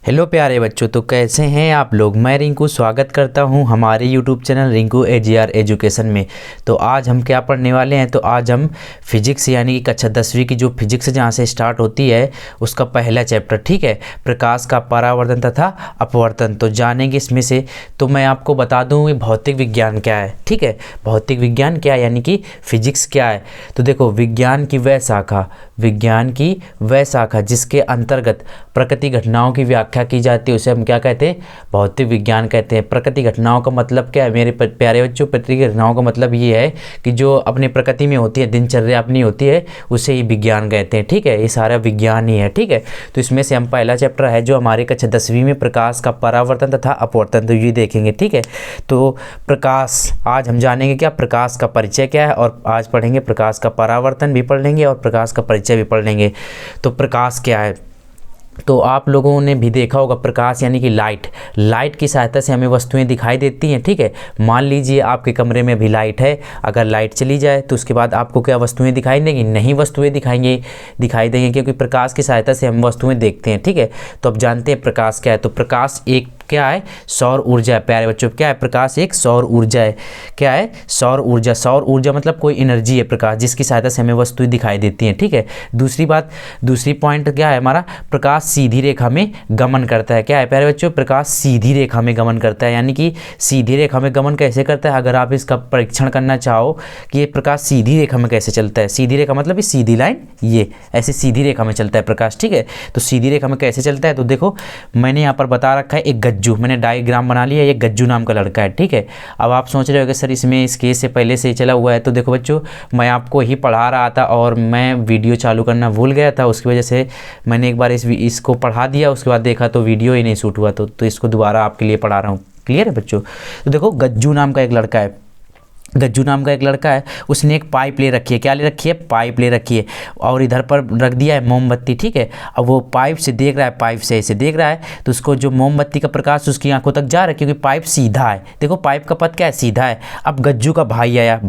Hello प्यारे बच्चों, तो कैसे हैं आप लोग। मैं रिंकू स्वागत करता हूं हमारे YouTube channel Rinku AGR education में। तो आज हम क्या पढ़ने वाले हैं, तो आज हम फिजिक्स यानी कि कक्षा 10वीं की जो फिजिक्स जहां से स्टार्ट होती है उसका पहला चैप्टर, ठीक है, प्रकाश का परावर्तन तथा अपवर्तन, तो जानेंगे इसमें से। तो मैं आपको बता दूँ कि भौतिक विज्ञान क्या है, ठीक है, भौतिक विज्ञान क्या है यानी कि फिजिक्स क्या है। तो देखो, विज्ञान की वह शाखा जिसके अंतर्गत प्रकृति घटनाओं की व्याख्या की जाती है उसे हम क्या कहते हैं, भौतिक विज्ञान कहते हैं। प्रकृति घटनाओं का मतलब क्या है मेरे प्यारे बच्चों, प्रकृति घटनाओं का मतलब ये है कि जो अपने प्रकृति में होती है, दिनचर्या अपनी होती है, उसे ही विज्ञान कहते हैं, ठीक है, ये सारा विज्ञान ही है, ठीक है। तो इसमें से हम पहला चैप्टर है जो हमारे कक्षा 10वीं में प्रकाश का परावर्तन तथा अपवर्तन, तो ये देखेंगे, ठीक है। तो प्रकाश, आज हम जानेंगे क्या प्रकाश का परिचय क्या है, और आज पढ़ेंगे प्रकाश का परावर्तन भी पढ़ लेंगे और प्रकाश का परिचय भी पढ़ लेंगे। तो प्रकाश क्या है, तो आप लोगों ने भी देखा होगा, प्रकाश यानी कि लाइट की सहायता से हमें वस्तुएं दिखाई देती हैं, ठीक है। मान लीजिए आपके कमरे में भी लाइट है, अगर लाइट चली जाए तो उसके बाद आपको क्या वस्तुएं दिखाई देंगी, नहीं वस्तुएं दिखाई देंगी, क्योंकि प्रकाश की सहायता से हम वस्तुएं देखते हैं, ठीक है। तो अब जानते हैं प्रकाश क्या है। तो प्रकाश एक क्या है, सौर ऊर्जा है प्यारे बच्चों। क्या है प्रकाश, एक सौर ऊर्जा है। क्या है, सौर ऊर्जा। सौर ऊर्जा मतलब कोई एनर्जी है प्रकाश, जिसकी सहायता से हमें वस्तुएं दिखाई देती हैं, ठीक है। दूसरी पॉइंट क्या है हमारा, प्रकाश सीधी रेखा में गमन करता है। क्या है प्यारे बच्चों, प्रकाश सीधी रेखा में गमन करता है। यानी कि सीधी रेखा में गमन कैसे करता है, अगर आप इसका परीक्षण करना चाहो कि ये प्रकाश सीधी रेखा में कैसे चलता है, सीधी रेखा मतलब ये सीधी लाइन, ये ऐसे सीधी रेखा में चलता है प्रकाश, ठीक है। तो सीधी रेखा में कैसे चलता है, तो देखो मैंने यहाँ पर बता रखा है एक गज्जू, मैंने डायग्राम बना लिया, ये गज्जू नाम का लड़का है, ठीक है। अब आप सोच रहे हो कि सर इसमें इस केस से पहले से ही चला हुआ है, तो देखो बच्चों, मैं आपको ही पढ़ा रहा था और मैं वीडियो चालू करना भूल गया था, उसकी वजह से मैंने एक बार इसको पढ़ा दिया, उसके बाद देखा तो वीडियो ही नहीं शूट हुआ, तो इसको दोबारा आपके लिए पढ़ा रहा हूँ। क्लियर है बच्चों। तो देखो, गज्जू नाम का एक लड़का है, उसने एक पाइप ले रखी है। क्या ले रखी है, पाइप ले रखी है, और इधर पर रख दिया है मोमबत्ती, ठीक है। अब वो पाइप से देख रहा है, पाइप से ऐसे देख रहा है, तो उसको जो मोमबत्ती का प्रकाश उसकी आंखों तक जा रहा है, क्योंकि पाइप सीधा है। देखो पाइप का पथ क्या है, सीधा है। अब गज्जू का भाई आया,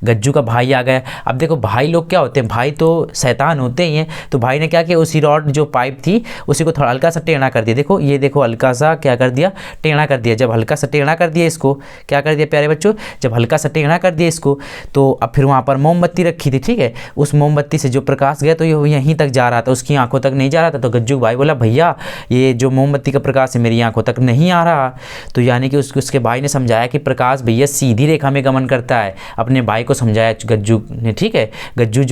गज्जू का भाई आ गया। अब देखो भाई लोग क्या होते हैं, भाई तो शैतान होते ही हैं। तो भाई ने क्या किया, उसी रॉड जो पाइप थी उसी को थोड़ा हल्का सा टेढ़ा कर दिया। देखो ये देखो, हल्का सा क्या कर दिया, टेढ़ा कर दिया। जब हल्का सा टेढ़ा कर दिया इसको, क्या कर दिया प्यारे बच्चों, जब हल्का सा टेढ़ा कर दिया इसको, तो अब फिर वहाँ पर मोमबत्ती रखी थी, ठीक है। उस मोमबत्ती से जो प्रकाश गया तो ये यहीं तक जा रहा था, उसकी आंखों तक नहीं जा रहा था। तो गज्जू भाई बोला, भैया ये जो मोमबत्ती का प्रकाश है मेरी आंखों तक नहीं आ रहा। तो यानी कि उसके भाई ने समझाया कि प्रकाश भैया सीधी रेखा में गमन करता है, अपने भाई को समझाया गज्जू ने, ठीक है। गज्जू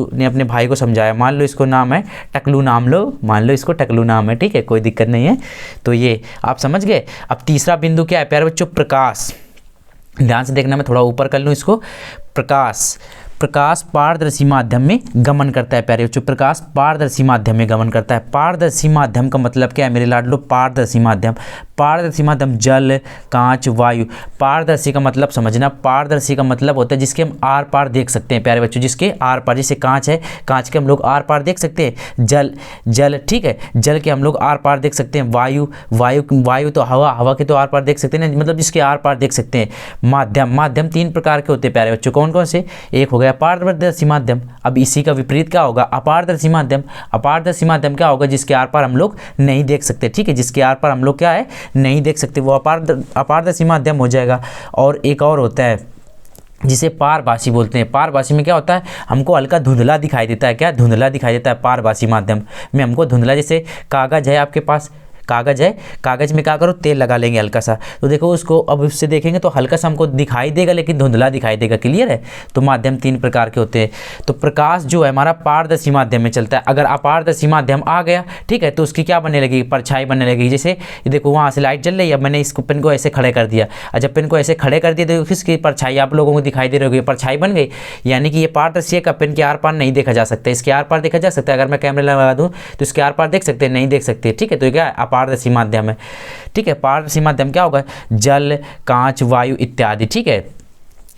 ने अपने भाई को समझाया। मान लो इसको नाम है टकलू, मान लो इसको टकलू नाम है, ठीक है, कोई दिक्कत नहीं है। तो ये आप समझ गए। अब तीसरा बिंदु क्या है प्यारे बच्चों, प्रकाश। ध्यान से देखना, मैं थोड़ा ऊपर कर लूँ इसको। प्रकाश पारदर्शी माध्यम में गमन करता है प्यारे बच्चों, प्रकाश पारदर्शी माध्यम में गमन करता है। पारदर्शी माध्यम का मतलब क्या है मेरे लाडलो, पारदर्शी माध्यम जल, कांच, वायु। पारदर्शी का मतलब समझना, पारदर्शी का मतलब होता है जिसके हम आर पार देख सकते हैं प्यारे बच्चों, जिसके आर पार, जैसे कांच है, कांच के हम लोग आर पार देख सकते हैं। जल, ठीक है, जल के हम लोग आर पार देख सकते हैं। वायु तो हवा के तो आर पार देख सकते हैं ना, मतलब जिसके आर पार देख सकते हैं। माध्यम 3 प्रकार के होते हैं प्यारे बच्चों, कौन कौन से, एक हो गया पारदर्शी माध्यम। अब इसी का विपरीत क्या होगा, अपारदर्शी माध्यम क्या होगा, जिसके आर पार हम लोग नहीं देख सकते, ठीक है, जिसके आर पार हम लोग क्या है, नहीं देख सकते, वो अपारदर्शी माध्यम हो जाएगा। और एक और होता है जिसे पारभासी बोलते हैं। पारभासी में क्या होता है, हमको हल्का धुंधला दिखाई देता है। क्या धुंधला दिखाई देता है पारभासी माध्यम में, हमको धुंधला, जैसे कागज है आपके पास, कागज में क्या करो, तेल लगा लेंगे हल्का सा, तो देखो उसको अब उससे देखेंगे तो हल्का सा हमको दिखाई देगा, लेकिन धुंधला दिखाई देगा। क्लियर है। तो माध्यम 3 प्रकार के होते हैं। तो प्रकाश जो है हमारा पारदर्शी माध्यम में चलता है। अगर अपारदर्शी माध्यम आ गया, ठीक है, तो उसकी क्या बनने लगेगी, परछाई बनने लगेगी। जैसे ये देखो वहाँ से लाइट जल रही है, मैंने इस पेन को ऐसे खड़े कर दिया, और जब पेन को ऐसे खड़े कर दिया तो इसकी परछाई आप लोगों को दिखाई दे रही होगी, परछाई बन गई। यानी कि ये पारदर्शी का पेन के आर पार नहीं देखा जा सकता, इसके आर पार देखा जा सकता है। अगर मैं कैमरा लगा दूँ तो इसके आर पार देख सकते हैं, नहीं देख सकते, ठीक है। तो क्या है, अपारदर्शी माध्यम है, ठीक है। पारदर्शी माध्यम क्या होगा, जल, कांच, वायु इत्यादि, ठीक है।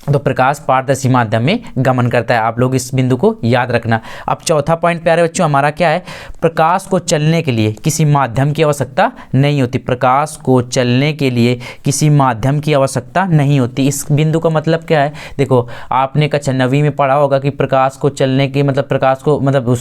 तो प्रकाश पारदर्शी माध्यम में गमन करता है। आप लोग इस बिंदु को याद रखना। अब चौथा पॉइंट प्यारे बच्चों हमारा क्या है, प्रकाश को चलने के लिए किसी माध्यम की आवश्यकता नहीं होती। प्रकाश को चलने के लिए किसी माध्यम की आवश्यकता नहीं होती। इस बिंदु का मतलब क्या है, देखो आपने कक्षा 9वीं में पढ़ा होगा कि प्रकाश को चलने की मतलब प्रकाश को मतलब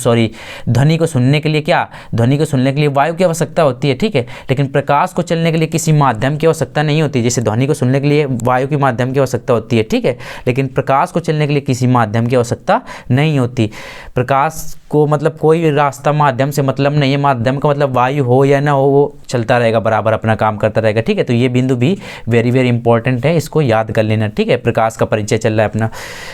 ध्वनि को सुनने के लिए क्या, ध्वनि को सुनने के लिए वायु की आवश्यकता होती है, ठीक है। लेकिन प्रकाश को चलने के लिए किसी माध्यम की आवश्यकता नहीं होती। जैसे ध्वनि को सुनने के लिए वायु के माध्यम की आवश्यकता होती है, ठीक है, लेकिन प्रकाश को चलने के लिए किसी माध्यम की आवश्यकता नहीं होती। प्रकाश को मतलब कोई रास्ता माध्यम से मतलब नहीं है, माध्यम का मतलब वायु हो या ना हो वो चलता रहेगा, बराबर अपना काम करता रहेगा, ठीक है। तो ये बिंदु भी वेरी वेरी इंपॉर्टेंट है, इसको याद कर लेना, ठीक है। प्रकाश का परिचय चल रहा है अपना।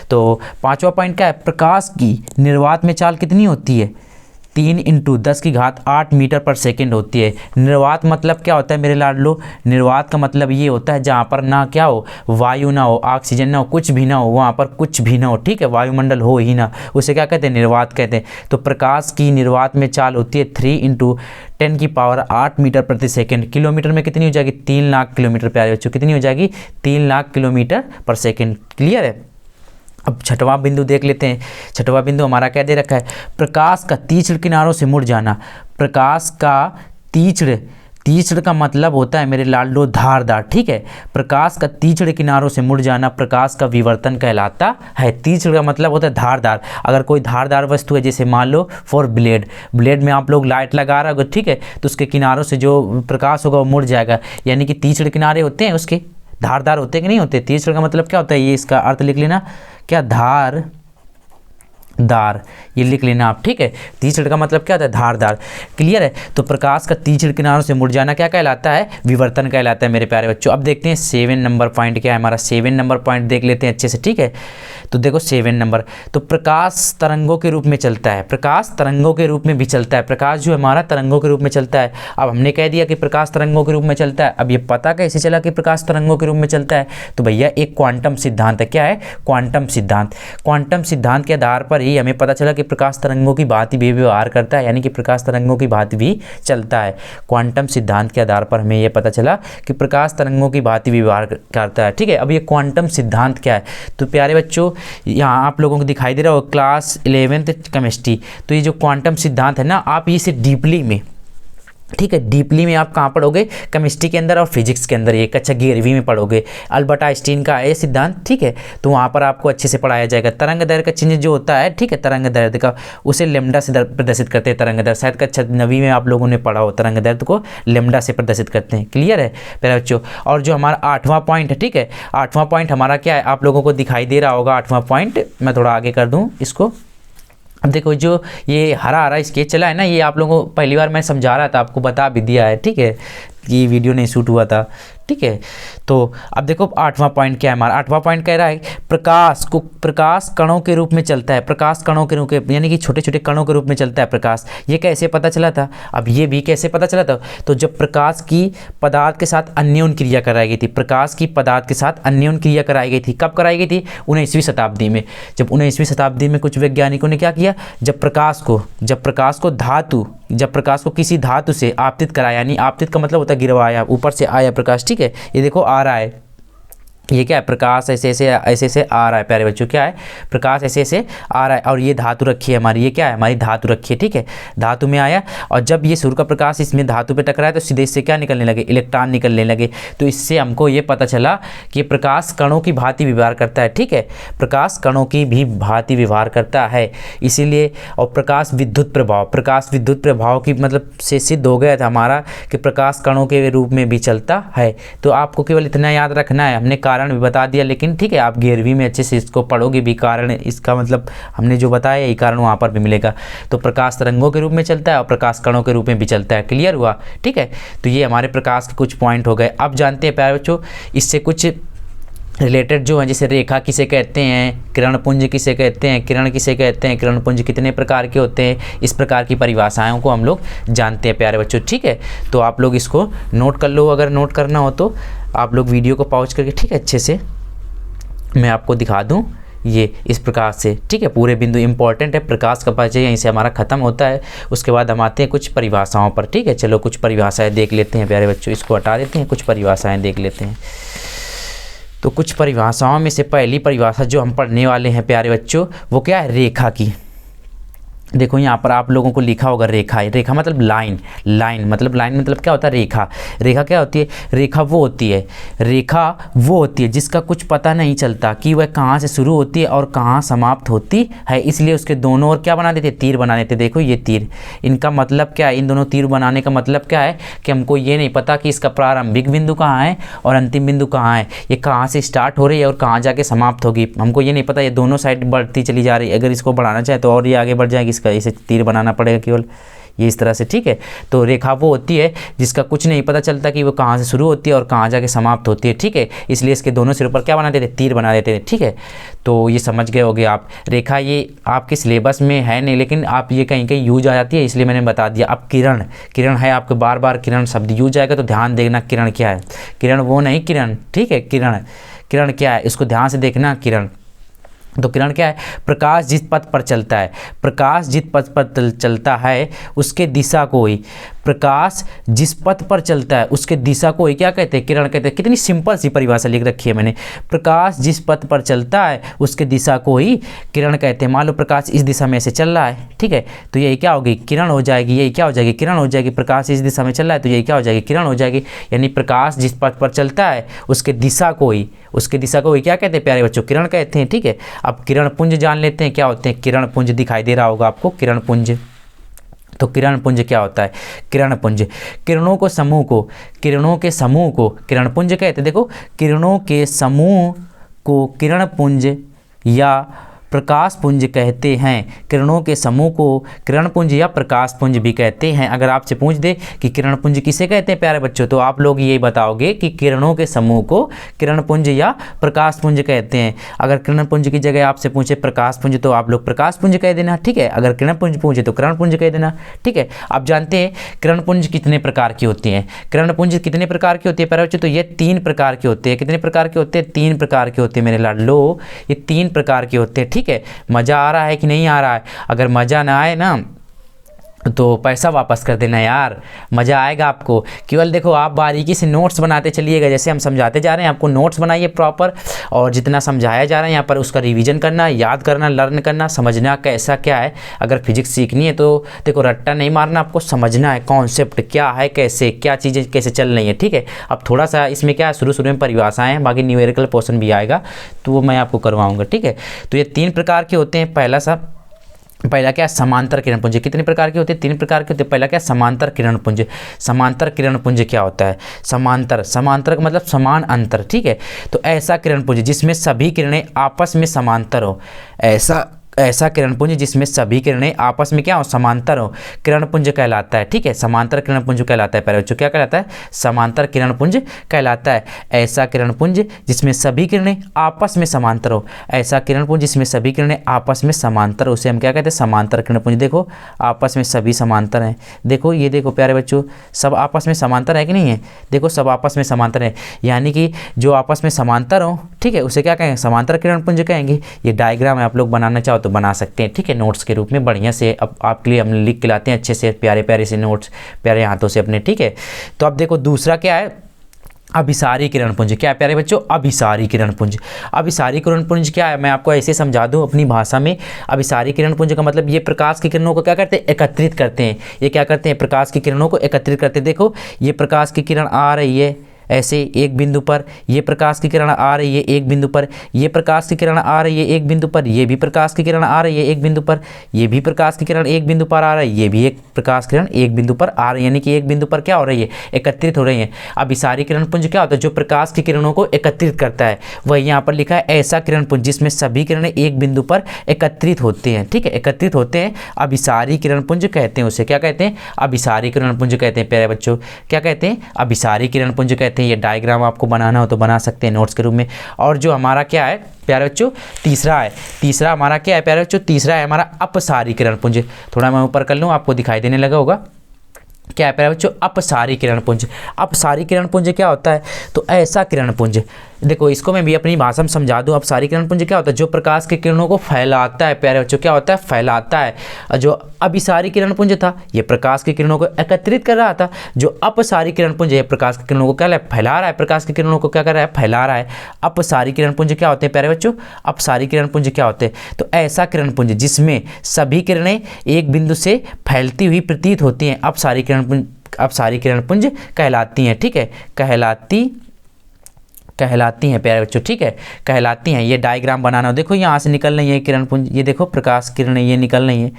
तो पांचवा पॉइंट क्या है, प्रकाश की निर्वात में चाल कितनी होती है, 3 × 10⁸ मीटर पर सेकेंड होती है। निर्वात मतलब क्या होता है मेरे लाडलो, निर्वात का मतलब ये होता है जहाँ पर ना क्या हो, वायु ना हो, ऑक्सीजन ना हो, कुछ भी ना हो, वहाँ पर कुछ भी ना हो, ठीक है, वायुमंडल हो ही ना, उसे क्या कहते हैं, निर्वात कहते हैं। तो प्रकाश की निर्वात में चाल होती है 3 × 10⁸ मीटर प्रति सेकेंड। किलोमीटर में कितनी हो जाएगी, 3 लाख किलोमीटर प्यारे बच्चों, कितनी हो जाएगी, 3 लाख किलोमीटर पर सेकेंड। क्लियर है। अब छठवां बिंदु देख लेते हैं। छठवां बिंदु हमारा क्या दे रखा है, प्रकाश का तीक्ष्ण किनारों से मुड़ जाना। प्रकाश का तीक्ष्ण का मतलब होता है मेरे लाडलो धारदार, ठीक है। प्रकाश का तीक्ष्ण किनारों से मुड़ जाना प्रकाश का विवर्तन कहलाता है। तीक्ष्ण का मतलब होता है धारदार। अगर कोई धारदार वस्तु है, जैसे मान लो फॉर ब्लेड में आप लोग लाइट लगा रहे हो, ठीक है, तो उसके किनारों से जो प्रकाश होगा वो मुड़ जाएगा, यानी कि तीक्ष्ण किनारे होते हैं उसके, धारदार होते कि नहीं होते। तीक्ष्ण का मतलब क्या होता है, ये इसका अर्थ लिख लेना, क्या, धारदार, ये लिख लेना आप, ठीक है। तीक्ष्ण का मतलब क्या होता है, धारदार। क्लियर है। तो प्रकाश का तीक्ष्ण किनारों से मुड़ जाना क्या कहलाता है, विवर्तन कहलाता है मेरे प्यारे बच्चों। अब देखते हैं 7 नंबर पॉइंट क्या है हमारा। 7 नंबर पॉइंट देख लेते हैं अच्छे से, ठीक है। तो देखो 7 नंबर, तो प्रकाश तरंगों के रूप में चलता है। प्रकाश तरंगों के रूप में भी चलता है। प्रकाश जो हमारा तरंगों के रूप में चलता है। अब हमने कह दिया कि प्रकाश तरंगों के रूप में चलता है। अब ये पता कैसे चला कि प्रकाश तरंगों के रूप में चलता है, तो भैया एक क्वांटम सिद्धांत है। क्या है, क्वांटम सिद्धांत। क्वांटम सिद्धांत के आधार पर ही हमें पता चला कि प्रकाश तरंगों की भांति भी व्यवहार करता है, यानी कि प्रकाश तरंगों की भांति भी चलता है। क्वांटम सिद्धांत के आधार पर हमें यह पता चला कि प्रकाश तरंगों की भांति व्यवहार करता है, ठीक है। अब ये क्वांटम सिद्धांत क्या है, तो प्यारे बच्चों यहाँ आप लोगों को दिखाई दे रहा हो क्लास 11th केमिस्ट्री। तो ये जो क्वांटम सिद्धांत है ना, आप इसे डीपली में, ठीक है, डीपली में आप कहाँ पढ़ोगे, केमिस्ट्री के अंदर और फिजिक्स के अंदर, ये कक्षा 11वीं में पढ़ोगे। अल्बर्ट आइंस्टीन का ये सिद्धांत, ठीक है, तो वहाँ पर आपको अच्छे से पढ़ाया जाएगा। तरंग दैर्घ्य का चिन्ह जो होता है, ठीक है, तरंग दैर्घ्य का, उसे लैम्डा से प्रदर्शित करते हैं। तरंग दैर्घ्य शायद कक्षा 9वीं में आप लोगों ने पढ़ा हो, तरंग दैर्घ्य को लैम्डा से प्रदर्शित करते हैं। क्लियर है प्यारे बच्चों। और जो हमारा 8वां पॉइंट है, ठीक है, 8वां पॉइंट हमारा क्या है, आप लोगों को दिखाई दे रहा होगा 8वां पॉइंट। मैं थोड़ा आगे कर दूँ इसको। अब देखो जो ये हरा हरा स्केच चला है ना, ये आप लोगों को पहली बार मैं समझा रहा था, आपको बता भी दिया है, ठीक है, ये वीडियो नहीं शूट हुआ था, ठीक है। तो अब देखो 8वां पॉइंट क्या है हमारा। 8वां पॉइंट कह रहा है प्रकाश कणों के रूप में चलता है। प्रकाश कणों के रूप में, यानी कि छोटे छोटे कणों के रूप में चलता है प्रकाश। ये कैसे पता चला था, अब ये भी कैसे पता चला था, तो जब प्रकाश की पदार्थ के साथ अन्योन क्रिया कराई गई थी। प्रकाश की पदार्थ के साथ अन्योन क्रिया कराई गई थी। कब कराई गई थी, 19वीं शताब्दी में। जब 19वीं शताब्दी में कुछ वैज्ञानिकों ने क्या किया, जब प्रकाश को किसी धातु से आपतित कराया, यानी आपतित का मतलब होता है गिरवाया, ऊपर से आया प्रकाश, ठीक है, ये देखो आ रहा है, ये क्या है, प्रकाश ऐसे ऐसे आ रहा है प्यारे बच्चों। क्या है, प्रकाश ऐसे ऐसे आ रहा है, और ये धातु रखी है हमारी, ये क्या है, हमारी धातु रखी है, ठीक है, धातु में आया, और जब ये सूर्य का प्रकाश इसमें धातु पे टकराया तो सीधे इससे क्या निकलने लगे, इलेक्ट्रॉन निकलने लगे। तो इससे हमको ये पता चला कि प्रकाश कणों की भांति व्यवहार करता है, ठीक है, प्रकाश कणों की भी भांति व्यवहार करता है। इसीलिए, और प्रकाश विद्युत प्रभाव की मतलब से सिद्ध हो गया था हमारा कि प्रकाश कणों के रूप में भी चलता है। तो आपको केवल इतना याद रखना है, हमने कारण भी बता दिया, लेकिन ठीक है आप 11वीं में अच्छे से इसको पढ़ोगे भी। कारण इसका मतलब हमने जो बताया ये कारण वहाँ पर भी मिलेगा। तो प्रकाश तरंगों के रूप में चलता है और प्रकाश कणों के रूप में भी चलता है। क्लियर हुआ, ठीक है। तो ये हमारे प्रकाश के कुछ पॉइंट हो गए। अब जानते हैं प्यारे बच्चों, इससे कुछ रिलेटेड जो है, जैसे रेखा किसे कहते हैं, किरण पुंज किसे कहते हैं, किरण किसे कहते हैं, किरण पुंज कितने प्रकार के होते हैं, इस प्रकार की परिभाषाओं को हम लोग जानते हैं प्यारे बच्चों, ठीक है। तो आप लोग इसको नोट कर लो, अगर नोट करना हो तो आप लोग वीडियो को पॉज करके, ठीक है, अच्छे से मैं आपको दिखा दूं ये इस प्रकार से, ठीक है। पूरे बिंदु इंपॉर्टेंट है, प्रकाश का परिचय यहीं से हमारा खत्म होता है। उसके बाद हम आते हैं कुछ परिभाषाओं पर, ठीक है। चलो कुछ परिभाषाएं देख लेते हैं प्यारे बच्चों, इसको हटा देते हैं, कुछ परिभाषाएं देख लेते हैं। तो कुछ परिभाषाओं में से पहली परिभाषा जो हम पढ़ने वाले हैं प्यारे बच्चों, वो क्या है, रेखा की। देखो यहाँ पर आप लोगों को लिखा होगा रेखा। रेखा मतलब लाइन, लाइन मतलब क्या होता है, रेखा। रेखा क्या होती है, रेखा वो होती है जिसका कुछ पता नहीं चलता कि वह कहाँ से शुरू होती है और कहाँ समाप्त होती है, इसलिए उसके दोनों ओर क्या बना देते, तीर बना देते। देखो ये तीर, इनका मतलब क्या है, इन दोनों तीर बनाने का मतलब क्या है कि हमको ये नहीं पता कि इसका प्रारंभिक बिंदु कहाँ है और अंतिम बिंदु कहाँ है, ये कहाँ से स्टार्ट हो रही है और कहाँ जाके समाप्त होगी, हमको ये नहीं पता। ये दोनों साइड बढ़ती चली जा रही है, अगर इसको बढ़ाना चाहे तो और ये आगे बढ़ जाएगी, इसे तीर बनाना पड़ेगा केवल, ये इस तरह से, ठीक है। तो रेखा वो होती है जिसका कुछ नहीं पता चलता कि वो कहाँ से शुरू होती है और कहाँ जाके समाप्त होती है, ठीक है, इसलिए इसके दोनों सिरों पर क्या बना देते, तीर बना देते हैं, ठीक है। तो ये समझ गए होगे आप। रेखा ये आपके सिलेबस में है नहीं, लेकिन आप ये कहीं कहीं यूज आ जाती है, इसलिए मैंने बता दिया। अब किरण, किरण है आपको बार बार किरण शब्द यूज आएगा, तो ध्यान देना किरण क्या है। किरण वो नहीं, किरण, ठीक है, किरण, किरण क्या है, इसको ध्यान से देखना। किरण, तो किरण क्या है, प्रकाश जिस पथ पर चलता है, प्रकाश जिस पथ पर चलता है उसके दिशा को ही, प्रकाश जिस पथ पर चलता है उसके दिशा को ही क्या कहते हैं, किरण कहते हैं। कितनी सिंपल सी परिभाषा लिख रखी है मैंने, प्रकाश जिस पथ पर चलता है उसके दिशा को ही किरण कहते हैं। मान लो प्रकाश इस दिशा में से चल रहा है, ठीक है, तो यही क्या होगी, किरण हो जाएगी, यही क्या हो जाएगी, किरण हो जाएगी। प्रकाश इस दिशा में चल रहा है तो यही क्या हो जाएगी, किरण हो जाएगी। यानी प्रकाश जिस पथ पर चलता है उसके दिशा को ही, उसके दिशा को ही क्या कहते हैं प्यारे बच्चों, किरण कहते हैं, ठीक है। अब किरण पुंज जान लेते हैं क्या होते हैं। किरण पुंज दिखाई दे रहा होगा आपको, किरण पुंज। तो किरण पुंज क्या होता है, किरण पुंज, किरणों को समूह को, किरणों के समूह को किरण पुंज कहते हैं। देखो, किरणों के समूह को किरण पुंज या प्रकाश पुंज कहते हैं। किरणों के समूह को किरण पुंज या प्रकाश पुंज भी कहते हैं। अगर आपसे पूछ दे कि किरण पुंज किसे कहते हैं प्यारे बच्चों, तो आप लोग ये बताओगे कि किरणों के समूह को किरण पुंज या प्रकाश पुंज कहते हैं। अगर किरण पुंज की जगह आपसे पूछे प्रकाश पुंज, तो आप लोग प्रकाश पुंज कह देना, ठीक है। अगर किरण पुंज पूछे तो किरण पुंज कह देना, ठीक है। आप जानते हैं किरण पुंज कितने प्रकार की होती हैं, किरण पुंज कितने प्रकार की होती है प्यारे बच्चों, तो ये 3 प्रकार के होते हैं। कितने प्रकार के होते हैं, 3 प्रकार के होते हैं मेरे लाडलो, ये 3 प्रकार के होते हैं, ठीक है। मज़ा आ रहा है कि नहीं आ रहा है, अगर मज़ा ना आए ना तो पैसा वापस कर देना यार, मज़ा आएगा आपको। केवल देखो आप बारीकी से नोट्स बनाते चलिएगा, जैसे हम समझाते जा रहे हैं आपको नोट्स बनाइए प्रॉपर, और जितना समझाया जा रहा है यहाँ पर उसका रिवीजन करना, याद करना, लर्न करना, समझना कैसा क्या है। अगर फिजिक्स सीखनी है तो देखो रट्टा नहीं मारना, आपको समझना है कॉन्सेप्ट क्या है, कैसे क्या चीज़ें कैसे चल रही है, ठीक है। अब थोड़ा सा इसमें क्या है, शुरू में परिभाषाएँ हैं, बाकी न्यूमेरिकल पोर्शन भी आएगा तो वो मैं आपको करवाऊँगा, ठीक है। तो ये 3 प्रकार के होते हैं। पहला क्या, समांतर किरण पुंज। कितने प्रकार के होते हैं, 3 प्रकार के होते हैं। पहला क्या, समांतर किरण पुंज। समांतर किरण पुंज क्या होता है, समांतर, समांतर का मतलब समान अंतर, ठीक है। तो ऐसा किरण पुंज जिसमें सभी किरणें आपस में समांतर हो, ऐसा किरण पुंज जिसमें सभी किरणें आपस में क्या हो, समांतर हो, किरण पुंज कहलाता है, ठीक है। समांतर किरण पुंज कहलाता है। पहले क्या कहलाता है, समांतर किरण पुंज कहलाता है। ऐसा किरण पुंज जिसमें सभी किरणें आपस में समांतर हो, ऐसा किरण पुंज जिसमें सभी किरणें आपस में समांतर हो, उसे हम क्या कहते हैं, समांतर किरण पुंज। देखो आपस में सभी समांतर हैं, देखो ये देखो प्यारे बच्चों, सब आपस में समांतर है कि नहीं है, देखो सब आपस में समांतर है, यानी कि जो आपस में समांतर हो, ठीक है, उसे क्या कहेंगे, समांतर किरण पुंज कहेंगे। ये डायग्राम है, आप लोग बनाना चाहो तो बना सकते हैं, ठीक है, नोट्स के रूप में बढ़िया से। अब आपके लिए हम लिख के लाते हैं अच्छे से, प्यारे प्यारे से नोट्स, प्यारे हाथों से अपने, ठीक है। तो अब देखो दूसरा क्या है, अभिसारी किरण पुंज। क्या है प्यारे बच्चों, अभिसारी किरण पुंज। अभिसारी किरण पुंज क्या है, मैं आपको ऐसे समझा दूं अपनी भाषा में। अभिसारी किरण पुंज का मतलब ये प्रकाश की किरणों को क्या करते हैं, एकत्रित करते हैं। ये क्या करते हैं, प्रकाश की किरणों को एकत्रित करते हैं। देखो ये प्रकाश की किरण आ रही है ऐसे एक बिंदु पर, ये प्रकाश की किरण आ रही है एक बिंदु पर, ये प्रकाश की किरण आ रही है एक बिंदु पर, ये भी प्रकाश की किरण आ रही है एक बिंदु पर, ये भी प्रकाश की किरण एक बिंदु पर आ रहा है, ये भी एक प्रकाश किरण एक बिंदु पर आ रही है, यानी कि एक बिंदु पर क्या हो रही है, एकत्रित हो रही है। अभिसारी किरण पुंज क्या होता है, जो प्रकाश की किरणों को एकत्रित करता है। वही यहाँ पर लिखा है ऐसा किरण पुंज जिसमें सभी किरणें एक बिंदु पर एकत्रित होते हैं, ठीक है, एकत्रित होते हैं, अभिसारी किरण पुंज कहते हैं। उसे क्या कहते हैं, अभिसारी किरण पुंज कहते हैं। प्यारे बच्चों क्या कहते हैं, अभिसारी किरण पुंज कहते हैं। ये डायग्राम आपको बनाना हो तो बना सकते हैं नोट्स के रूप में। और जो हमारा क्या है प्यारे बच्चों, तीसरा हमारा क्या है प्यारे बच्चों, तीसरा है हमारा अपसारी किरण पुंज। थोड़ा मैं ऊपर कर लूँ, आपको दिखाई देने लगा होगा। क्या है प्यारे बच्चों, अपसारी किरण पुंज। अपसारी किरण पुंज क्या होता है, तो ऐसा किरण पुंज, देखो इसको मैं भी अपनी भाषा में समझा दूं। अपसारी किरण पुंज क्या होता है? जो प्रकाश के किरणों को फैलाता है प्यारे बच्चों, क्या होता है? फैलाता है। और जो अभिसारी किरण पुंज था ये प्रकाश की किरणों को एकत्रित कर रहा था। जो अपसारी किरण पुंज है प्रकाश की किरणों को क्या फैला रहा है, प्रकाश की किरणों को क्या कर रहा है? फैला रहा है। अपसारी किरण पुंज क्या होते हैं प्यारे बच्चों? अपसारी किरण पुंज क्या होते हैं? तो ऐसा किरण पुंज जिसमें सभी किरणें एक बिंदु से फैलती हुई प्रतीत होती हैं, अपसारी किरण पुंज कहलाती हैं। ठीक है, कहलाती हैं प्यारे बच्चों। ठीक है, कहलाती हैं। ये डायग्राम बनाना हो, देखो यहाँ से निकल रही है किरण पुंज, ये देखो प्रकाश किरणें ये निकल रही हैं,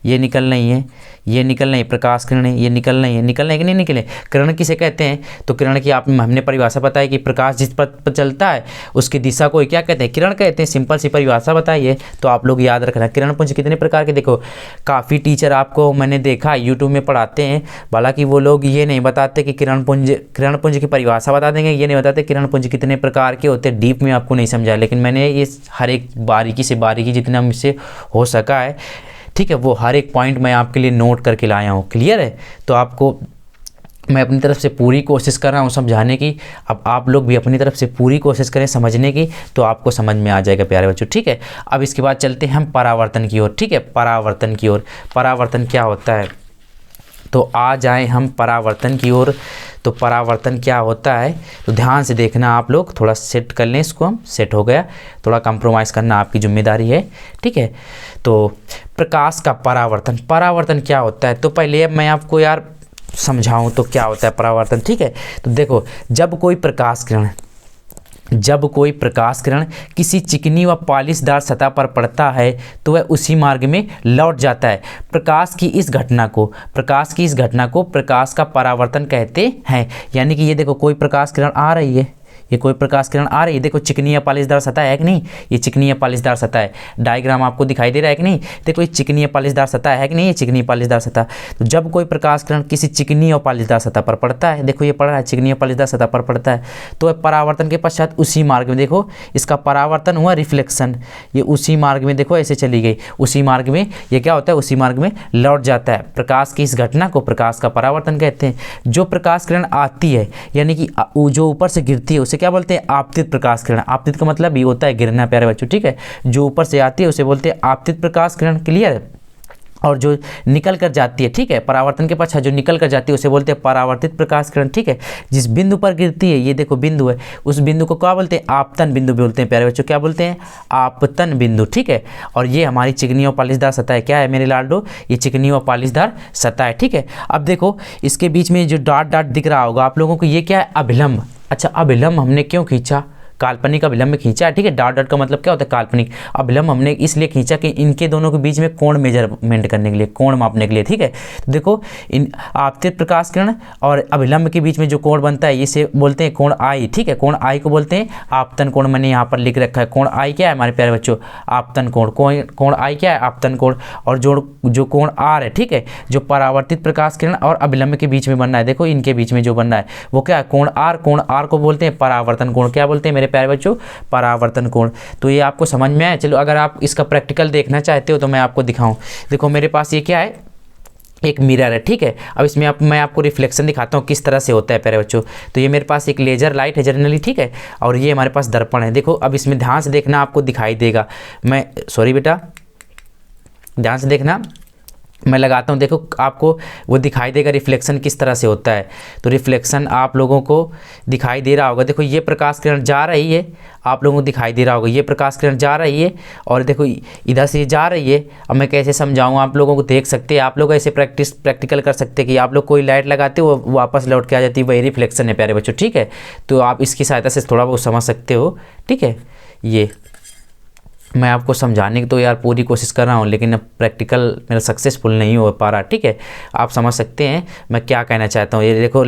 ये निकल रही हैं, ये निकल रही है प्रकाश किरणें, ये निकल रही हैं, निकल रही कि नहीं निकले? किरण किसे कहते हैं? तो किरण की हमने परिभाषा बताई कि प्रकाश जिस पथ पर चलता है उसकी दिशा को क्या कहते हैं? किरण कहते हैं। सिंपल सी परिभाषा बताइए, तो आप लोग याद रखना। किरण पुंज कितने प्रकार के? देखो काफ़ी टीचर आपको मैंने देखा यूट्यूब में पढ़ाते हैं, हालांकि वो लोग ये नहीं बताते कि किरण पुंज की परिभाषा बता देंगे, ये नहीं बताते किरण पुंज कितने प्रकार के होते हैं, डीप में आपको नहीं समझाया। लेकिन मैंने ये हर एक बारीकी जितना मुझसे हो सका है, ठीक है, वो हर एक पॉइंट मैं आपके लिए नोट करके लाया हूँ। क्लियर है? तो आपको मैं अपनी तरफ से पूरी कोशिश कर रहा हूँ समझाने की। अब आप लोग भी अपनी तरफ से पूरी कोशिश करें समझने की, तो आपको समझ में आ जाएगा प्यारे बच्चों। ठीक है, अब इसके बाद चलते हैं हम परावर्तन की ओर। ठीक है, परावर्तन की ओर। परावर्तन क्या होता है? तो आ जाएं हम परावर्तन की ओर। तो परावर्तन क्या होता है? तो ध्यान से देखना आप लोग, थोड़ा सेट कर लें इसको। हम सेट हो गया, थोड़ा कंप्रोमाइज़ करना आपकी जिम्मेदारी है। ठीक है, तो प्रकाश का परावर्तन, परावर्तन क्या होता है? तो पहले मैं आपको यार समझाऊं तो क्या होता है परावर्तन। ठीक है, तो देखो जब कोई प्रकाश किरण किसी चिकनी व पॉलिशदार सतह पर पड़ता है तो वह उसी मार्ग में लौट जाता है। प्रकाश की इस घटना को प्रकाश का परावर्तन कहते हैं। यानी कि ये देखो कोई प्रकाश किरण आ रही है, ये कोई प्रकाश किरण आ रही है, देखो चिकनी या पॉलिशदार सतह है कि नहीं? ये चिकनी या पॉलिशदार सतह है। डायग्राम आपको दिखाई दे रहा है कि नहीं? देखो ये चिकनी या पॉलिशदार सतह है कि नहीं? ये चिकनी पॉलिशदार सतह। तो जब कोई प्रकाश किरण किसी चिकनी और पॉलिशदार सतह पर पड़ता है, देखो ये पड़ रहा है चिकनी या पॉलिशदार सतह पर पड़ता है, तो परावर्तन के पश्चात उसी मार्ग में, देखो इसका परावर्तन हुआ, रिफ्लेक्शन, ये उसी मार्ग में देखो ऐसे चली गई, उसी मार्ग में ये क्या होता है? उसी मार्ग में लौट जाता है। प्रकाश की इस घटना को प्रकाश का परावर्तन कहते हैं। जो प्रकाश किरण आती है यानी कि जो ऊपर से गिरती है उसे क्या बोलते हैं? आपतित प्रकाश किरण। आपतित का मतलब ये होता है गिरना प्यारे बच्चों। ठीक है, जो ऊपर से आती है उसे बोलते हैं आपतित प्रकाश किरण। क्लियर है? और जो निकल कर जाती है, ठीक है, परावर्तन के पश्चात जो निकल कर जाती है उसे बोलते हैं परावर्तित प्रकाश किरण। ठीक है, जिस बिंदु पर गिरती है, ये देखो बिंदु है, उस बिंदु को क्या बोलते हैं? आपतन बिंदु बोलते हैं प्यारे बच्चों। क्या बोलते हैं? आपतन बिंदु। ठीक है, और ये हमारी चिकनी और पॉलिशदार सतह है। क्या है मेरे लाडो? ये चिकनी और पॉलिशदार सतह है। ठीक है, अब देखो इसके बीच में जो डॉट डॉट दिख रहा होगा आप लोगों को, ये क्या है? अभिलंब। अच्छा, अभिलंब हमने क्यों खींचा? काल्पनिक अभिलंब खींचा है। ठीक है, डॉट डॉट का मतलब क्या होता है? काल्पनिक। अभिलंब हमने इसलिए खींचा कि इनके दोनों के बीच में कोण मेजरमेंट करने के लिए, कोण मापने के लिए। ठीक है, तो देखो इन आपतित प्रकाश किरण और अभिलंब के बीच में जो कोण बनता है इसे बोलते हैं कोण आई। ठीक है, कोण आई को बोलते हैं आपतन कोण। मैंने यहाँ पर लिख रखा है कोण आई क्या है हमारे प्यारे बच्चों? आपतन कोण। कोण आई क्या है? आपतन कोण। और जो कोण आर है, ठीक है, जो परावर्तित प्रकाश किरण और अभिलंब के बीच में बनना है, देखो इनके बीच में जो बनना है वो क्या है? कोण आर। कोण आर को बोलते हैं परावर्तन कोण। क्या बोलते हैं मेरे प्यारे बच्चों? परावर्तन कोण। तो ये आपको समझ में आया? चलो अगर आप इसका प्रैक्टिकल देखना चाहते हो तो मैं आपको दिखाऊं। देखो मेरे पास ये क्या है? एक मिरर है। ठीक है, अब इसमें मैं आपको रिफ्लेक्शन दिखाता हूँ किस तरह से होता है प्यारे बच्चों। तो ये मेरे पास एक लेजर लाइट है जनरली, ठीक है, और ये हमारे पास दर्पण है। देखो अब इसमें ध्यान से देखना, आपको दिखाई देगा। सॉरी बेटा, ध्यान से देखना, मैं लगाता हूँ, देखो आपको वो दिखाई देगा रिफ्लेक्शन किस तरह से होता है। तो रिफ्लेक्शन आप लोगों को दिखाई दे रहा होगा। देखो ये प्रकाश किरण जा रही है, आप लोगों को दिखाई दे रहा होगा, ये प्रकाश किरण जा रही है और देखो इधर से जा रही है। अब मैं कैसे समझाऊँ, आप लोगों को देख सकते हैं, आप लोग ऐसे प्रैक्टिकल कर सकते हैं कि आप लोग कोई लाइट लगाते हो वो वापस लौट के आ जाती है, वही रिफ्लेक्शन है प्यारे बच्चों। ठीक है, तो आप इसकी सहायता से थोड़ा बहुत समझ सकते हो। ठीक है, ये मैं आपको समझाने की तो यार पूरी कोशिश कर रहा हूँ, लेकिन अब प्रैक्टिकल मेरा सक्सेसफुल नहीं हो पा रहा। ठीक है, आप समझ सकते हैं मैं क्या कहना चाहता हूँ। ये देखो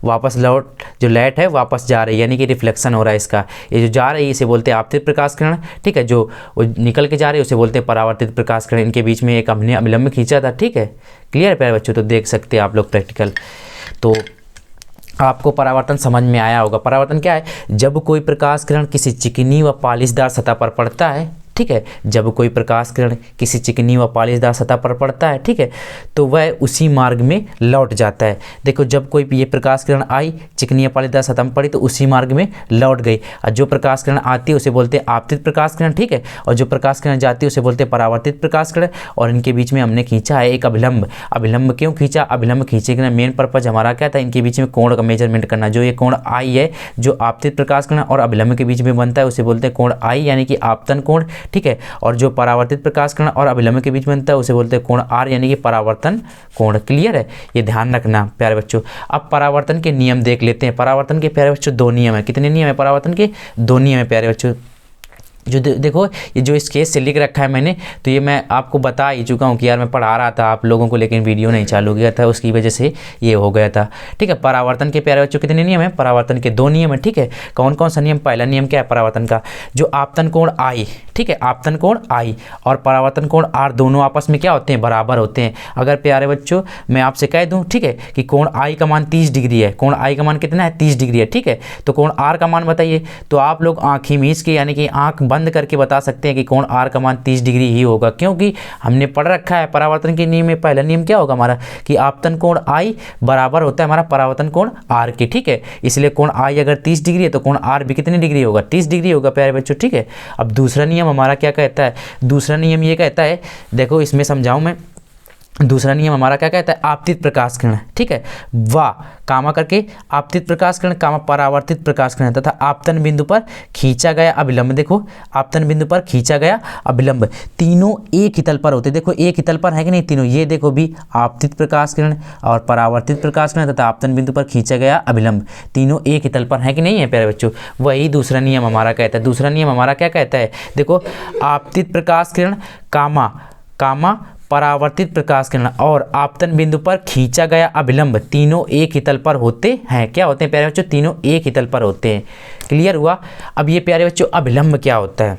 वापस लौट जो लाइट है वापस जा रही है, यानी कि रिफ्लेक्शन हो रहा है इसका। ये जो जा रही है इसे बोलते हैं आपतित प्रकाश किरण। ठीक है, जो वो निकल के जा रही है उसे बोलते हैं परावर्तित प्रकाश किरण। इनके बीच में एक हमने अभिलंब खींचा था। ठीक है, क्लियर है प्यारे बच्चों? तो देख सकते हैं आप लोग प्रैक्टिकल। तो आपको परावर्तन समझ में आया होगा। परावर्तन क्या है? जब कोई प्रकाश किरण किसी चिकनी व पॉलिशदार सतह पर पड़ता है, ठीक है। जब कोई प्रकाश किरण किसी चिकनी व पालिशदार सतह पर पड़ता है, ठीक है, तो वह उसी मार्ग में लौट जाता है। देखो जब कोई ये प्रकाश किरण आई, चिकनी या पालिशदार सतह में पड़ी, तो उसी मार्ग में लौट गई। और जो प्रकाश किरण आती है उसे बोलते हैं आपतित प्रकाश किरण, ठीक है, और जो प्रकाश किरण जाती है उसे बोलते हैं परावर्तित प्रकाश किरण। और इनके बीच में हमने खींचा है एक अभिलंब। अभिलंब क्यों खींचा? अभिलंब खींचे के मेन पर्पज हमारा क्या था, इनके बीच में कोण का मेजरमेंट करना। जो ये कोण आई है, जो आपतित प्रकाश किरण और अभिलंब के बीच में बनता है, उसे बोलते हैं कोण आई, यानी कि आपतन कोण, ठीक है। और जो परावर्तित प्रकाश किरण और अभिलंब के बीच में बनता है उसे बोलते हैं कोण आर, यानी कि परावर्तन कोण। क्लियर है, ये ध्यान रखना प्यारे बच्चों। अब परावर्तन के नियम देख लेते हैं। परावर्तन के प्यारे बच्चों 2 नियम है। कितने नियम है परावर्तन के? 2 नियम है प्यारे बच्चों। जो देखो ये जो स्केच से लिख रखा है मैंने, तो ये मैं आपको बता ही चुका हूँ कि यार मैं पढ़ा रहा था आप लोगों को, लेकिन वीडियो नहीं चालू किया था, उसकी वजह से ये हो गया था, ठीक है। परावर्तन के प्यारे बच्चों कितने नियम है? परावर्तन के 2 नियम है, ठीक है। कौन कौन सा नियम? पहला नियम क्या है परावर्तन का? जो आपतन कोण आई, ठीक है, आपतन कोण आई और परावर्तन कोण आर दोनों आपस में क्या होते हैं? बराबर होते हैं। अगर प्यारे बच्चों मैं आपसे कह दूं, ठीक है, कि कोण आई का मान 30 डिग्री है, कोण आई का मान कितना है? 30 डिग्री है, ठीक है, तो कोण आर का मान बताइए। तो आप लोग आँखें मीच के, यानी कि आँख बंद करके बता सकते हैं कि कोण आर का मान 30 डिग्री ही होगा, क्योंकि हमने पढ़ रखा है परावर्तन के नियम में पहला नियम क्या होगा हमारा, कि आपतन कोण आई बराबर होता है हमारा परावर्तन कोण आर के, ठीक है। इसलिए कोण आई अगर 30 डिग्री है तो कोण आर भी कितनी डिग्री होगा? 30 डिग्री होगा प्यारे बच्चों, ठीक है। अब दूसरा नियम हमारा क्या कहता है? दूसरा नियम ये कहता है, देखो इसमें समझाऊं मैं। दूसरा नियम हमारा क्या कहता है? आपतित प्रकाश किरण, ठीक है, वाह कामा करके आपतित प्रकाश किरण कामा परावर्तित प्रकाश किरण तथा आपतन बिंदु पर खींचा गया अभिलंब। देखो आपतन बिंदु पर खींचा गया अभिलंब, तीनों एक ही तल पर होते। देखो एक ही तल पर है कि नहीं तीनों? ये देखो भी आपतित प्रकाश किरण और परावर्तित प्रकाश किरण तथा आपतन बिंदु पर खींचा गया अभिलंब, तीनों एक ही तल पर है कि नहीं है प्यारे बच्चों? वही दूसरा नियम हमारा कहता है। दूसरा नियम हमारा क्या कहता है? देखो आपतित प्रकाश किरण कामा परावर्तित प्रकाश किरण और आपतन बिंदु पर खींचा गया अभिलंब तीनों एक ही तल पर होते हैं। क्या होते हैं प्यारे बच्चों? तीनों एक ही तल पर होते हैं। क्लियर हुआ? अब ये प्यारे बच्चों अभिलंब क्या होता है?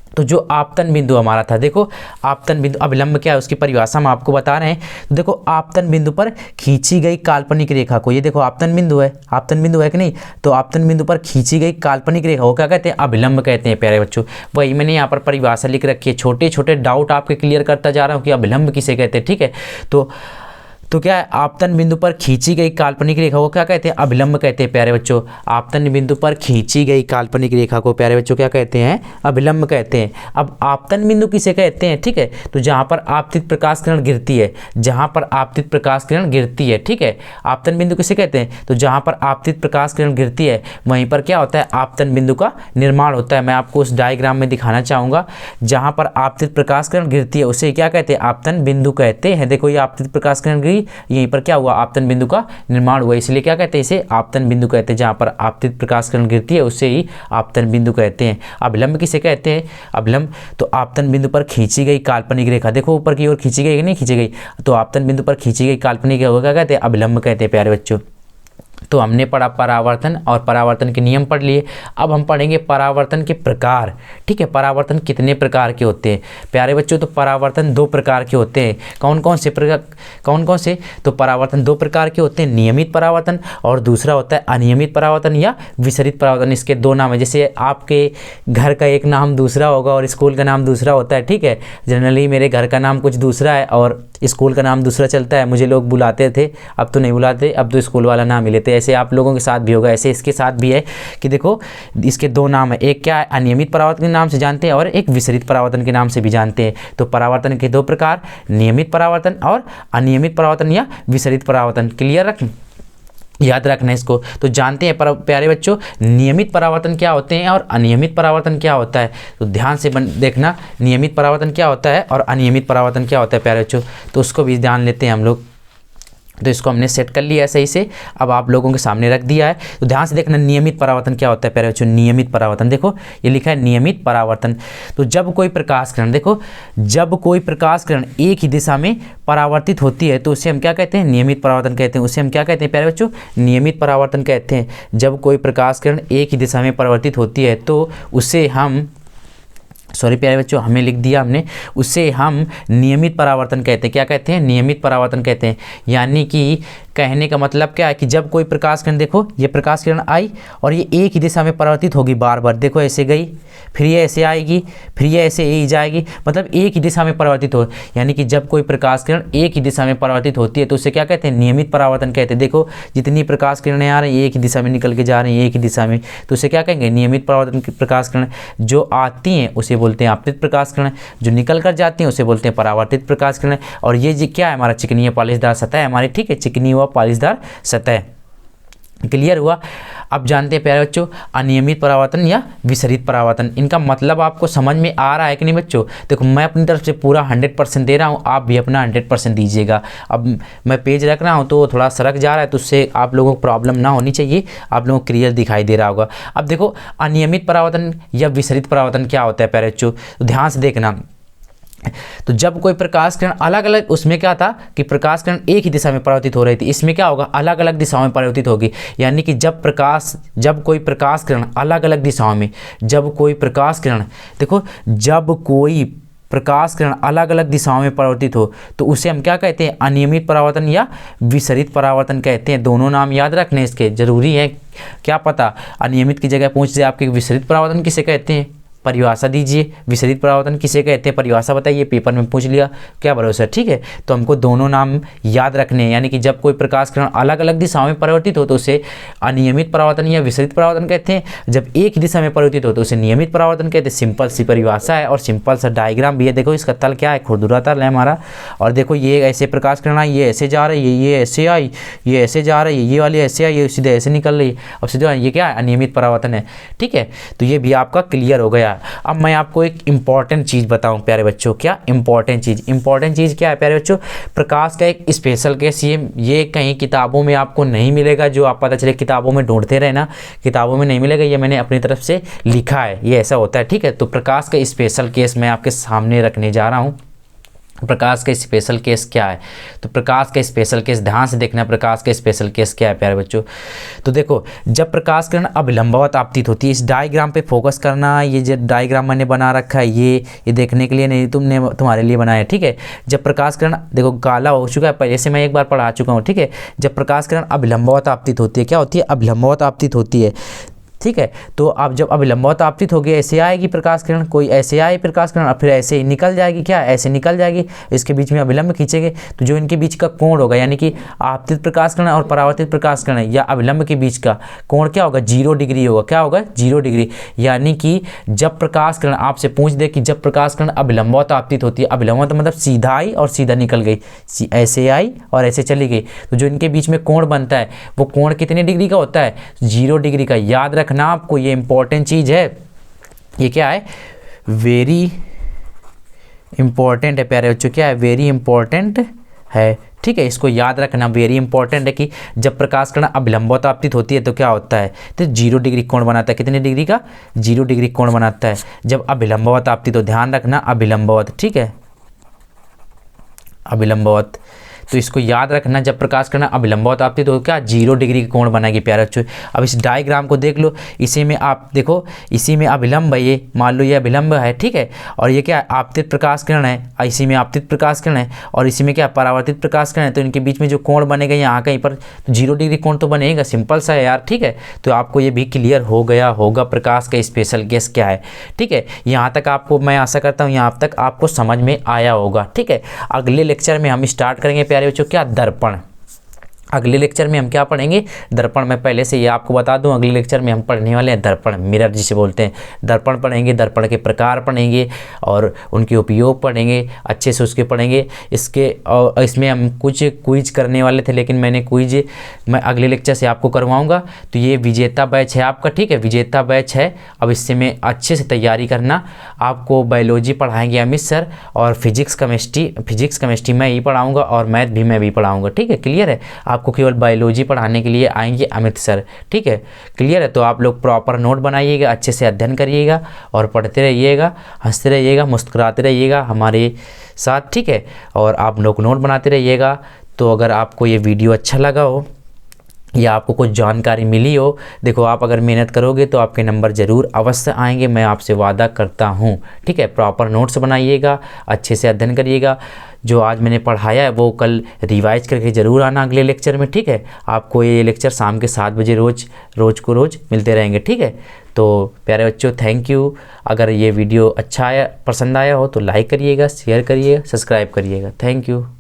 तो जो आपतन बिंदु हमारा था, देखो आपतन बिंदु, अभिलंब क्या है उसकी परिभाषा हम आपको बता रहे हैं। तो देखो आपतन बिंदु पर खींची गई काल्पनिक रेखा को, ये देखो आपतन बिंदु है, आपतन बिंदु है कि नहीं? तो आपतन बिंदु पर खींची गई काल्पनिक रेखा को क्या कहते हैं? अभिलंब कहते हैं प्यारे बच्चों। वही मैंने यहाँ पर परिभाषा लिख रखी है, छोटे छोटे डाउट आपके क्लियर करता जा रहा हूँ कि अभिलंब किसे कहते हैं, ठीक है। तो क्या है? आपतन बिंदु पर खींची गई काल्पनिक रेखा को क्या कहते हैं? अभिलंब कहते हैं प्यारे बच्चों। आपतन बिंदु पर खींची गई काल्पनिक रेखा को प्यारे बच्चों क्या कहते हैं? अभिलंब कहते हैं। अब आपतन बिंदु किसे कहते हैं, ठीक है? तो जहाँ पर आपतित प्रकाश किरण गिरती है, जहाँ पर आपतित प्रकाश किरण गिरती है, ठीक है, आपतन बिंदु किसे कहते हैं? तो जहाँ पर आपतित प्रकाश किरण गिरती है वहीं पर क्या होता है? आपतन बिंदु का निर्माण होता है। मैं आपको उस डायग्राम में दिखाना चाहूँगा। जहाँ पर आपतित प्रकाश किरण गिरती है उसे क्या कहते हैं? आपतन बिंदु कहते हैं। देखो ये आपतित प्रकाश किरण गिरी, यहीं पर क्या हुआ? आपतन बिंदु का निर्माण हुआ, इसलिए क्या कहते हैं? इसे आपतन बिंदु कहते हैं। जहाँ पर आपतित प्रकाश किरण गिरती है उससे ही आपतन बिंदु कहते हैं। अभिलंब किसे कहते हैं? अभिलंब तो आपतन बिंदु पर खींची गई काल्पनिक रेखा, देखो ऊपर की ओर खींची गई कि नहीं खींची गई, तो आपतन बिंदु पर खींची गई काल्पनिक रेखा क्या कहते हैं? अभिलंब कहते हैं प्यारे बच्चों। तो हमने पढ़ा परावर्तन और परावर्तन के नियम पढ़ लिए। अब हम पढ़ेंगे परावर्तन के प्रकार, ठीक है। परावर्तन कितने प्रकार के होते हैं प्यारे बच्चों? तो परावर्तन 2 प्रकार के होते हैं। कौन कौन से? तो परावर्तन 2 प्रकार के होते हैं, नियमित परावर्तन और दूसरा होता है अनियमित परावर्तन या विसरित परावर्तन। इसके 2 नाम है, जैसे आपके घर का एक नाम दूसरा होगा और स्कूल का नाम दूसरा होता है, ठीक है। जनरली मेरे घर का नाम कुछ दूसरा है और स्कूल का नाम दूसरा चलता है, मुझे लोग बुलाते थे, अब तो नहीं बुलाते, अब तो स्कूल वाला नाम ही लेते। ऐसे आप लोगों के साथ भी होगा, ऐसे इसके साथ भी है कि देखो इसके 2 नाम है, एक क्या है? अनियमित परावर्तन के नाम से जानते हैं और एक विसरित परावर्तन के नाम से भी जानते हैं। तो परावर्तन के 2 प्रकार, नियमित परावर्तन और अनियमित परावर्तन या विसरित परावर्तन। क्लियर याद रखना इसको। तो जानते हैं प्यारे बच्चों नियमित परावर्तन क्या होते हैं और अनियमित परावर्तन क्या होता है। तो ध्यान से देखना नियमित परावर्तन क्या होता है और अनियमित परावर्तन क्या होता है प्यारे बच्चों। तो उसको भी ध्यान लेते हैं हम लोग। तो इसको हमने सेट कर लिया है सही से, अब आप लोगों के सामने रख दिया है। तो ध्यान से देखना नियमित परावर्तन क्या होता है प्यारे बच्चों। नियमित परावर्तन देखो ये लिखा है नियमित परावर्तन। तो जब कोई प्रकाश किरण, देखो जब कोई प्रकाश किरण एक ही दिशा में परावर्तित होती है तो उसे हम क्या कहते हैं? नियमित परावर्तन कहते हैं। उसे हम क्या कहते हैं प्यारे बच्चों? नियमित परावर्तन कहते हैं। जब कोई प्रकाश किरण एक ही दिशा में परावर्तित होती है तो उसे हम सॉरी प्यारे बच्चों, हमें लिख दिया हमने, उससे हम नियमित परावर्तन कहते हैं। क्या कहते हैं? नियमित परावर्तन कहते हैं। यानी कि कहने का मतलब क्या है कि जब कोई प्रकाश किरण, देखो ये प्रकाश किरण आई और ये एक ही दिशा में परावर्तित होगी बार बार, देखो ऐसे गई, फिर ये ऐसे आएगी, फिर ये ऐसे ही जाएगी, मतलब एक ही दिशा में परावर्तित हो। यानी कि जब कोई प्रकाश किरण एक ही दिशा में परावर्तित होती है तो उसे क्या कहते हैं? नियमित परावर्तन कहते हैं। देखो जितनी प्रकाश किरणें आ रही हैं एक ही दिशा में निकल के जा रही हैं, एक ही दिशा में, तो उसे क्या कहेंगे? नियमित परावर्तन की प्रकाश किरण। जो आती हैं उसे बोलते हैं आपतित प्रकाश किरण, जो निकल कर जाती हैं उसे बोलते हैं परावर्तित प्रकाश किरण। और ये क्या है? हमारा चिकनी व पॉलिशदार सतह है हमारी, ठीक है, चिकनी व पॉलिशदार सतह। क्लियर हुआ? अब जानते हैं प्यारे बच्चों अनियमित परावर्तन या विसरित परावर्तन, इनका मतलब आपको समझ में आ रहा है कि नहीं बच्चों? देखो मैं अपनी तरफ से पूरा 100% दे रहा हूँ, आप भी अपना 100% दीजिएगा। अब मैं पेज रख रहा हूँ तो थोड़ा सरक जा रहा है, तो उससे आप लोगों को प्रॉब्लम ना होनी चाहिए, आप लोगों को क्लियर दिखाई दे रहा होगा। अब देखो अनियमित परावर्तन या विसरित परावर्तन क्या होता है प्यारे बच्चों, तो ध्यान से देखना। तो जब कोई प्रकाश किरण अलग अलग, उसमें क्या था कि प्रकाश किरण एक ही दिशा में परावर्तित हो रही थी, इसमें क्या होगा? अलग अलग दिशाओं में परावर्तित होगी। यानी कि जब कोई प्रकाश किरण अलग अलग दिशाओं में, जब कोई प्रकाश किरण, देखो जब कोई प्रकाश किरण अलग अलग दिशाओं में परावर्तित हो तो उसे हम क्या कहते हैं? अनियमित परावर्तन या विसरित परावर्तन कहते हैं। दोनों नाम याद रखने इसके जरूरी है, क्या पता अनियमित की जगह पूछ जाए आपके विसरित परावर्तन किसे कहते हैं, परिभाषा दीजिए। विसरित परावर्तन किसे कहते हैं, परिभाषा बताइए, पेपर में पूछ लिया, क्या भरोसा, ठीक है। तो हमको दोनों नाम याद रखने हैं। यानी कि जब कोई प्रकाश किरण अलग अलग दिशाओं में परिवर्तित हो तो उसे अनियमित परावर्तन या विसरित परावर्तन कहते हैं। जब एक ही दिशा में परिवर्तित हो तो उसे नियमित परावर्तन कहते हैं। सिंपल सी परिभाषा है और सिंपल सा डायग्राम भी है। देखो इसका तल क्या है? खुरदुरा तल है हमारा। और देखो ये ऐसे प्रकाश किरण आई, ये ऐसे जा रही है, ये ऐसे आई, ये ऐसे जा रही है, ये वाली ऐसे आई, ये सीधे ऐसे निकल रही है, अब सीधे ये क्या है? अनियमित परावर्तन है, ठीक है। तो ये भी आपका क्लियर हो गया। अब मैं आपको एक इंपॉर्टेंट चीज़ बताऊं प्यारे बच्चों, क्या इंपॉर्टेंट चीज़ क्या है प्यारे बच्चों? प्रकाश का एक स्पेशल केस, ये कहीं किताबों में आपको नहीं मिलेगा, जो आप पता चले किताबों में ढूंढते रहे ना, किताबों में नहीं मिलेगा, ये मैंने अपनी तरफ से लिखा है, ये ऐसा होता है, ठीक है। तो प्रकाश का स्पेशल केस मैं आपके सामने रखने जा रहा हूँ। प्रकाश का स्पेशल केस क्या है? तो प्रकाश का स्पेशल केस ध्यान से देखना, प्रकाश का स्पेशल केस क्या है प्यारे बच्चों? तो देखो जब प्रकाश किरण अभिलंबवत आपतित होती है, इस डायग्राम पे फोकस करना। ये जो डायग्राम मैंने बना रखा है ये देखने के लिए नहीं, तुम्हारे लिए बनाया है, ठीक है। जब प्रकाश किरण, देखो काला हो चुका है पहले से, मैं एक बार पढ़ा चुका हूँ, ठीक है। जब प्रकाश किरण अभिलंबवत आपतित होती है, क्या होती है? अभिलंबवत आपतित होती है, ठीक है। तो अब जब अभिलंबवत आपतित होगी, ऐसे आएगी प्रकाश किरण, कोई ऐसे आए प्रकाश किरण और फिर ऐसे ही निकल जाएगी, क्या ऐसे निकल जाएगी, इसके बीच में अभिलंब खींचेंगे तो जो इनके बीच का कोण होगा, यानी कि आपतित प्रकाश किरण और परावर्तित प्रकाश किरण या अभिलंब के बीच का कोण क्या होगा? 0 डिग्री होगा। क्या होगा? 0 डिग्री। यानी कि जब प्रकाश किरण आपसे पूछ दे कि जब प्रकाश किरण अभिलंबवत आपतित होती है, अभिलंबवत मतलब सीधा आई और सीधा निकल गई, ऐसे आई और ऐसे चली गई, तो जो इनके बीच में कोण बनता है वो कोण कितने डिग्री का होता है? 0 डिग्री का। याद रखना आपको, ये इंपॉर्टेंट चीज है, ये क्या है? वेरी इंपॉर्टेंट है प्यारे बच्चों, क्या है? वेरी इंपॉर्टेंट है, ठीक है। इसको याद रखना, वेरी इंपॉर्टेंट है कि जब प्रकाश किरण अभिलंबवत आपतित होती है तो क्या होता है? तो 0 डिग्री कोण बनाता है। कितने डिग्री का? 0 डिग्री कोण बनाता है जब अभिलंबवत आपतित हो। ध्यान रखना अभिलंबवत, ठीक है, अभिलंबवत। तो इसको याद रखना, जब प्रकाश किरण अभिलंबवत आपतित तो क्या 0 डिग्री का कोण बनाएगी प्यारे बच्चों। अब इस डायग्राम को देख लो, इसी में आप देखो, इसी में अभिलंब है, ये मान लो ये अभिलंब है, ठीक है। और ये क्या है? आपतित प्रकाश किरण है, इसी में आपतित प्रकाश किरण है और इसी में क्या परावर्तित प्रकाश किरण है। तो इनके बीच में जो कोण बनेगा यहाँ कहीं पर 0 डिग्री कोण तो बनेगा, सिंपल सा है यार, ठीक है। तो आपको ये भी क्लियर हो गया होगा प्रकाश का स्पेशल केस क्या है, ठीक है। यहाँ तक आपको, मैं आशा करता हूँ यहाँ तक आपको समझ में आया होगा, ठीक है। अगले लेक्चर में हम स्टार्ट करेंगे प्यारे बच्चों क्या? दर्पण। अगले लेक्चर में हम क्या पढ़ेंगे? दर्पण। मैं पहले से ये आपको बता दूं, अगले लेक्चर में हम पढ़ने वाले हैं दर्पण, मिरर जिसे बोलते हैं। दर्पण पढ़ेंगे, दर्पण के प्रकार पढ़ेंगे और उनके उपयोग पढ़ेंगे, अच्छे से उसके पढ़ेंगे। इसके और इसमें हम कुछ क्विज करने वाले थे, लेकिन मैंने क्विज मैं अगले लेक्चर से आपको करवाऊँगा। तो ये विजेता बैच है आपका, ठीक है, विजेता बैच है। अब इससे में अच्छे से तैयारी करना। आपको बायोलॉजी पढ़ाएंगे अमित सर और फिजिक्स केमिस्ट्री मैं ही पढ़ाऊँगा और मैथ भी मैं भी पढ़ाऊँगा, ठीक है। क्लियर है? आपको केवल बायोलॉजी पढ़ाने के लिए आएंगे अमित सर, ठीक है, क्लियर है। तो आप लोग प्रॉपर नोट बनाइएगा, अच्छे से अध्ययन करिएगा और पढ़ते रहिएगा, हंसते रहिएगा, मुस्कुराते रहिएगा हमारे साथ, ठीक है। और आप लोग नोट बनाते रहिएगा। तो अगर आपको ये वीडियो अच्छा लगा हो या आपको कुछ जानकारी मिली हो, देखो आप अगर मेहनत करोगे तो आपके नंबर ज़रूर अवश्य आएंगे, मैं आपसे वादा करता हूँ। ठीक है, प्रॉपर नोट्स बनाइएगा, अच्छे से अध्ययन करिएगा। जो आज मैंने पढ़ाया है वो कल रिवाइज करके ज़रूर आना अगले लेक्चर में। ठीक है, आपको ये लेक्चर शाम के 7 बजे रोज़ मिलते रहेंगे। ठीक है, तो प्यारे बच्चों थैंक यू। अगर ये वीडियो अच्छा आया, पसंद आया हो तो लाइक करिएगा, शेयर करिएगा, सब्सक्राइब करिएगा। Thank you.